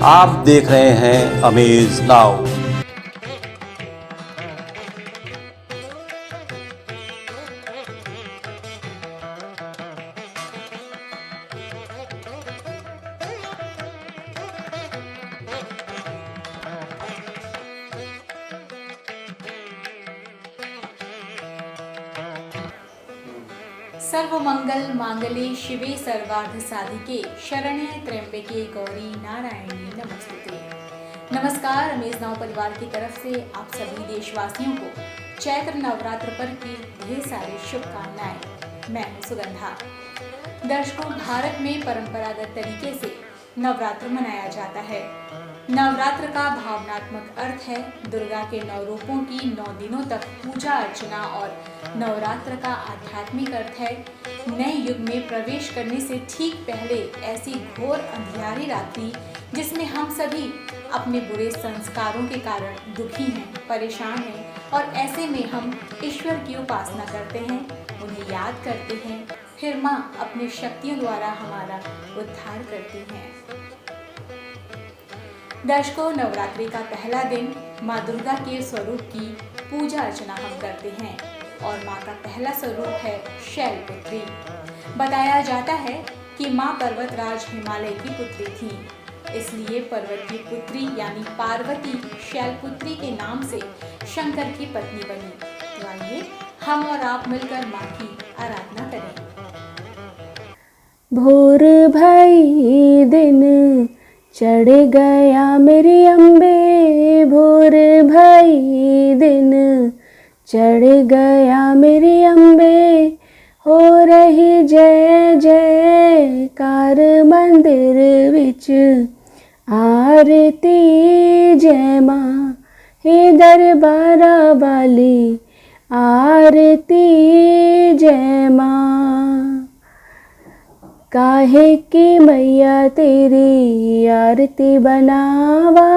आप देख रहे हैं अमेज नाउ। सर्वमंगल मांगल्ये शिवे सर्वार्थ साधिके शरण्ये त्र्यंबके गौरी नारायणी नमस्तुते। नमस्कार, अमेज नाउ परिवार की तरफ से आप सभी देशवासियों को चैत्र नवरात्र पर्व की ढेर सारी शुभकामनाएं। मैं हूं सुगंधा। दर्शकों, भारत में परंपरागत तरीके से नवरात्र मनाया जाता है। नवरात्र का भावनात्मक अर्थ है दुर्गा के 9 रूपों की 9 दिनों तक पूजा अर्चना, और नवरात्र का आध्यात्मिक अर्थ है नए युग में प्रवेश करने से ठीक पहले ऐसी घोर अंधियारी रात्रि जिसमें हम सभी अपने बुरे संस्कारों के कारण दुखी हैं, परेशान हैं, और ऐसे में हम ईश्वर की उपासना करते हैं, उन्हें याद करते हैं, फिर माँ अपनी शक्तियों द्वारा हमारा उद्धार करती हैं। दर्शकों, नवरात्रि का पहला दिन माँ दुर्गा के स्वरूप की पूजा अर्चना हम करते हैं, और माँ का पहला स्वरूप है शैलपुत्री। बताया जाता है कि माँ पर्वतराज हिमालय की पुत्री थी, इसलिए पर्वत की पुत्री यानी पार्वती शैलपुत्री के नाम से शंकर की पत्नी बनी। तो आइए हम और आप मिलकर माँ की आराधना करें। भोर भई दिन चढ़ गया मेरी अम्बे, भोर भई दिन चढ़ गया मेरी अम्बे, हो रही जय जयकार मंदिर विच, आरती जय माँ हे दरबारा वाली, आरती जय माँ। काहे की मैया तेरी आरती बनावा,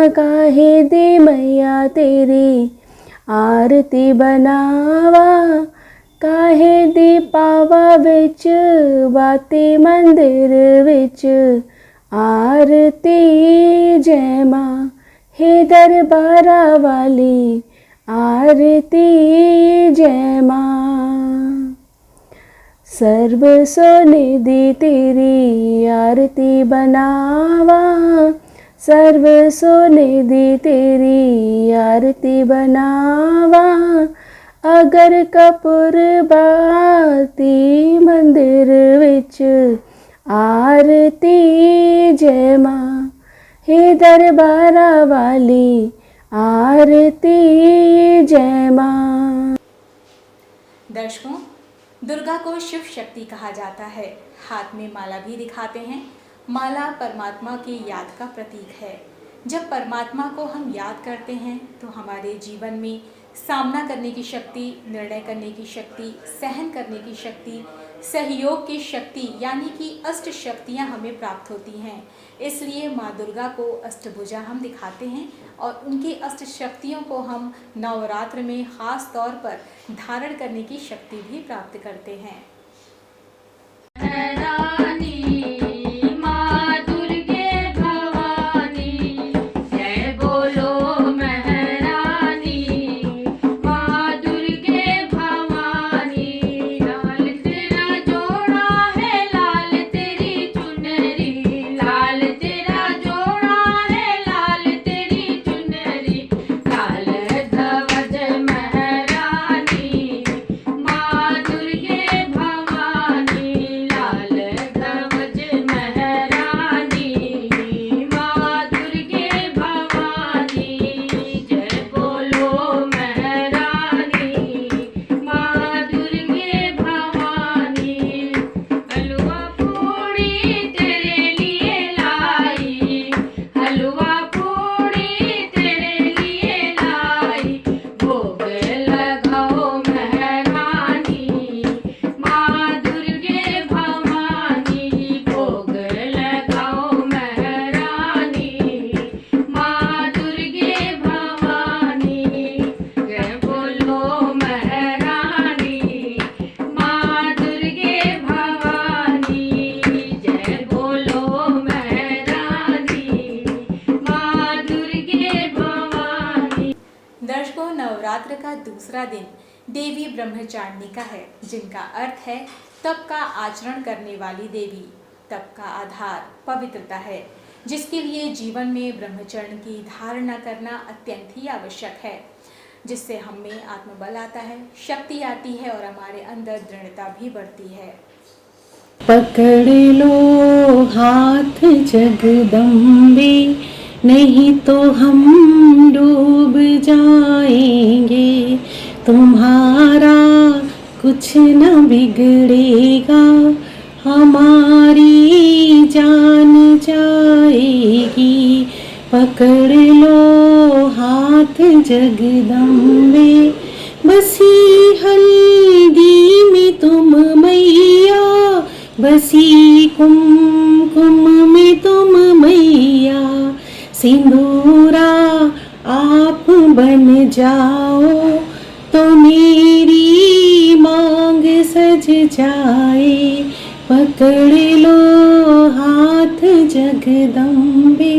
काहे दी मैया तेरी आरती बनावा, काहे दी पावा विच बाती मंदिर विच, आरती जय माँ हे दरबारा वाली, आरती जय माँ। सर्व सोनिधि तेरी आरती बनावा, सर्व सोनिधि तेरी आरती बनावा, अगर कपूर बाती मंदिर विच, आरती जय माँ हे दरबारा वाली, आरती जय माँ। दर्शकों, दुर्गा को शिव शक्ति कहा जाता है। हाथ में माला भी दिखाते हैं। माला परमात्मा की याद का प्रतीक है। जब परमात्मा को हम याद करते हैं तो हमारे जीवन में सामना करने की शक्ति, निर्णय करने की शक्ति, सहन करने की शक्ति, सहयोग की शक्ति यानी कि अष्ट शक्तियाँ हमें प्राप्त होती हैं। इसलिए माँ दुर्गा को अष्टभुजा हम दिखाते हैं, और उनकी अष्ट शक्तियों को हम नवरात्र में खास तौर पर धारण करने की शक्ति भी प्राप्त करते हैं। दूसरा दिन देवी ब्रह्मचारिणी का है, जिनका अर्थ है तप का आचरण करने वाली देवी। तप का आधार पवित्रता है, जिसके लिए जीवन में ब्रह्मचर्य की धारणा करना अत्यंत ही आवश्यक है, जिससे हम में आत्मबल आता है, शक्ति आती है और हमारे अंदर दृढ़ता भी बढ़ती है। पकड़ लो हाथ जगदम्बे, नहीं तो हम डूब जाएंगे। तुम्हारा कुछ न बिगड़ेगा, हमारी जान जाएगी। पकड़ लो हाथ जगदम्बे, बसी हल्दी में तुम मैया, बसी कुमकुम में तुम मैया। सिंदूरा आप बन जाओ तो मेरी मांग सज जाए। पकड़ लो हाथ जगदम्बे,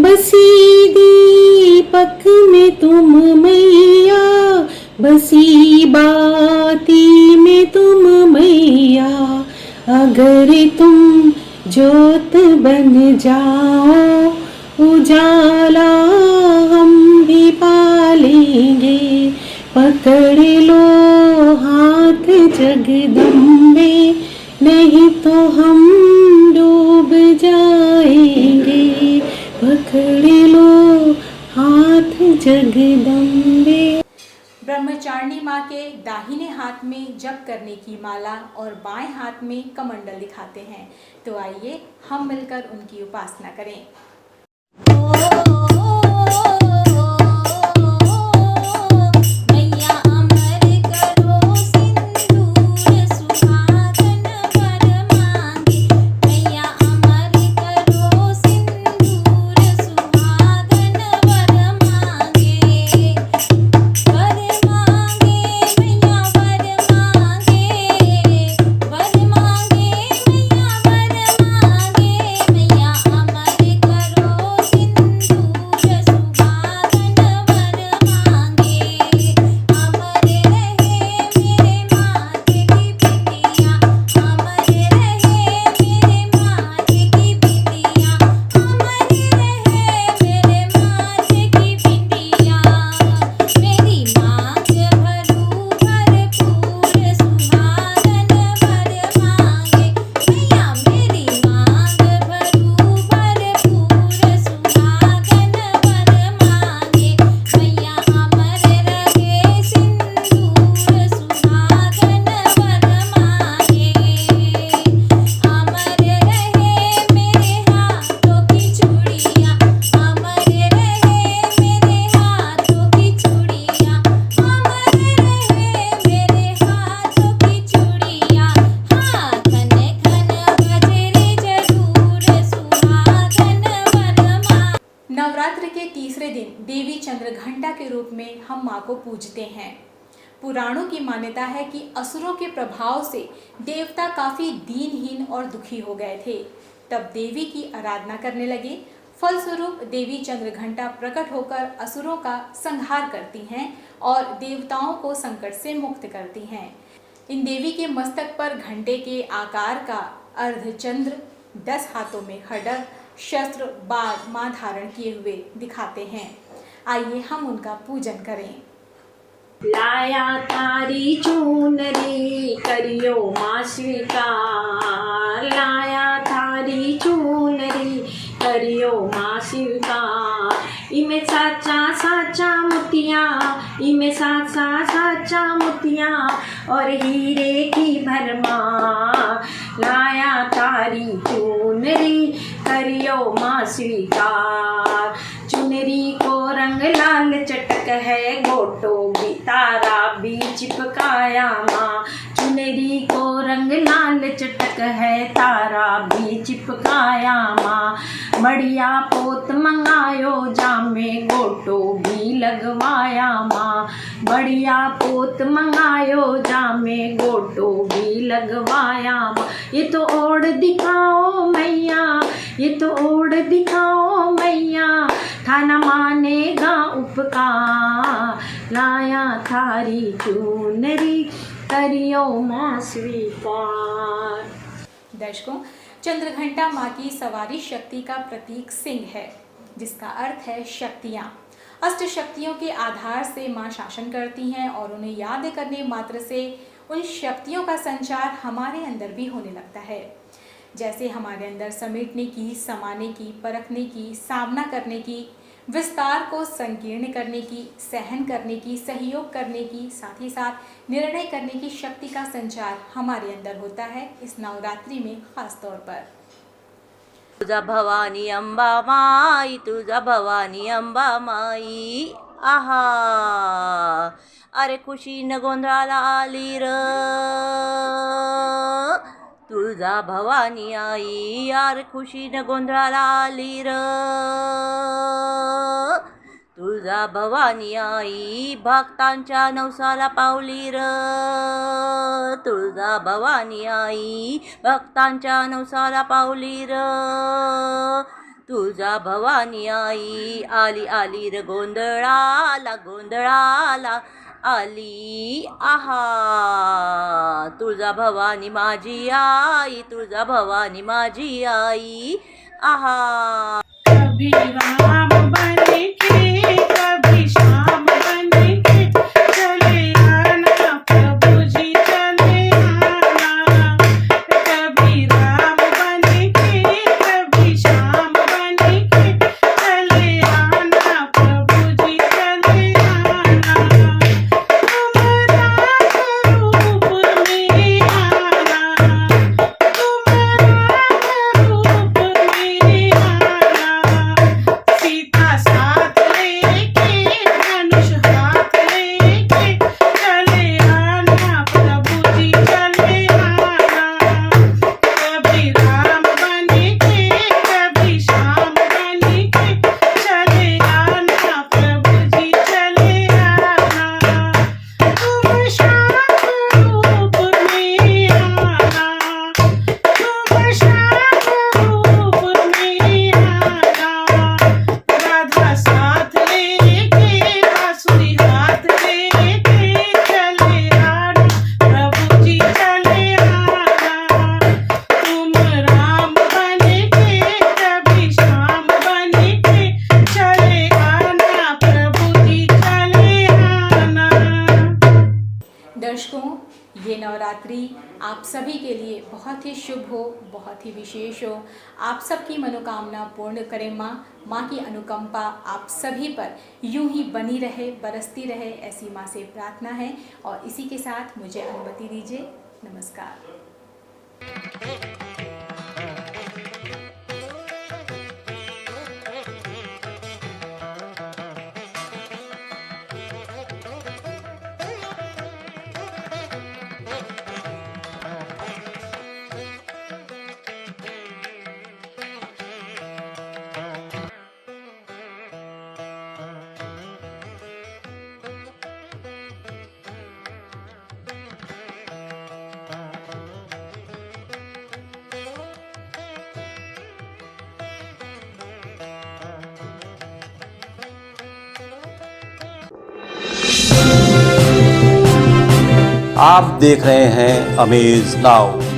बसी दीपक में तुम मैया, बसी बाती में तुम मैया। अगर तुम ज्योत बन जाओ, उजाला हम भी पालेंगे। पकड़ लो हाथ जगदम्बे, नहीं तो हम डूब जाएंगे। पकड़ लो हाथ जगदम्बे। ब्रह्मचारिणी माँ के दाहिने हाथ में जप करने की माला और बाएं हाथ में कमंडल दिखाते हैं। तो आइए हम मिलकर उनकी उपासना करें। नवरात्र के तीसरे दिन देवी चंद्रघंटा के रूप में हम माँ को पूजते हैं। पुराणों की मान्यता है कि असुरों के प्रभाव से देवता काफी दीनहीन और दुखी हो गए थे। तब देवी की आराधना करने लगे। फलस्वरूप देवी चंद्रघंटा प्रकट होकर असुरों का संहार करती हैं और देवताओं को संकट से मुक्त करती हैं। इन देवी के मस्तक पर घंटे के आकार का अर्धचंद्र, 10 हाथों में खड्ग, शस्त्र, बाण, मां धारण किए हुए दिखाते हैं। आइए हम उनका पूजन करें। लाया तारी चूनरी करियो माँ स्वीकार, लाया तारी चूनरी करियो माँ स्वीकार। इमे साचा साचा मोतिया, इमे साचा साचा मोतिया और हीरे की भरमार। लाया तारी चूनरी करियो माँ स्वीकार। चुनरी को रंग लाल चटक है, गोटो भी तारा भी चिपकाया माँ। चुनरी को रंग लाल चटक है, तारा भी चिपकाया माँ। बढ़िया पोत मंगायो जामे, गोटो भी लगवाया माँ। बढ़िया पोत मंगायो जामे, गोटो भी लगवाया माँ। ये तो ओढ़ दिखाओ मैया, ये तो ओढ़ दिखाओ मैया, था न मानेगा उपकार, लाया थारी चुनरी करियो माँ स्वीकार। दर्शकों, चंद्रघंटा माँ की सवारी शक्ति का प्रतीक सिंह है, जिसका अर्थ है शक्तियाँ। अष्ट शक्तियों के आधार से माँ शासन करती हैं और उन्हें याद करने मात्र से उन शक्तियों का संचार हमारे अंदर भी होने लगता है। जैसे हमारे अंदर समेटने की, समाने की, परखने की, सामना करने की, विस्तार को संकीर्ण करने की, सहन करने की, सहयोग करने की, साथ ही साथ निर्णय करने की शक्ति का संचार हमारे अंदर होता है इस नवरात्रि में खास तौर पर। तुझा भवानी अंबा माई, तुझा भवानी अंबा माई, आहा अरे खुशी न गोंधळाला आली र, तुझा भवानी आई अरे खुशी न गोंधळाला आली र, तुझा भवानी आई भक्तांच्या नवसाला पावली र, तुझा भवानी आई भक्तांच्या नवसाला पावली र, तुझा भवानी आई आली आली र गोंधळाला गोंधळाला आली, आहा तुझा भवानी माझी आई, तुझा भवानी माझी आई, आहा। कभी राम बने के कभी श्याम बने के चले आना प्रभु जी चले आना, कभी राम बने के कभी श्याम बने के चले आना प्रभु जी चले आना, तुम राम रूप में आना, तुम राम रूप में आना, सीता साथ लेके धनुष हाथ लेके चले आना प्रभु जी चले आना, कभी राम बने के कभी श्याम बने के चले आना प्रभु जी चले आना, तुम श्याम रूप में आना, तुम श्याम रूप में आना, राधा साथ लेके बांसुरी हाथ लेके चले आना प्रभु जी चले आना, तुम राम बने के कभी श्याम बने के चले आना प्रभु जी चले आना। दर्शकों, ये नवरात्रि आप सभी के लिए बहुत ही शुभ हो, बहुत ही विशेष हो। आप सबकी मनोकामना पूर्ण करें माँ। माँ की अनुकंपा आप सभी पर यूं ही बनी रहे, बरसती रहे, ऐसी माँ से प्रार्थना है। और इसी के साथ मुझे अनुमति दीजिए। नमस्कार। आप देख रहे हैं अमेज नाउ।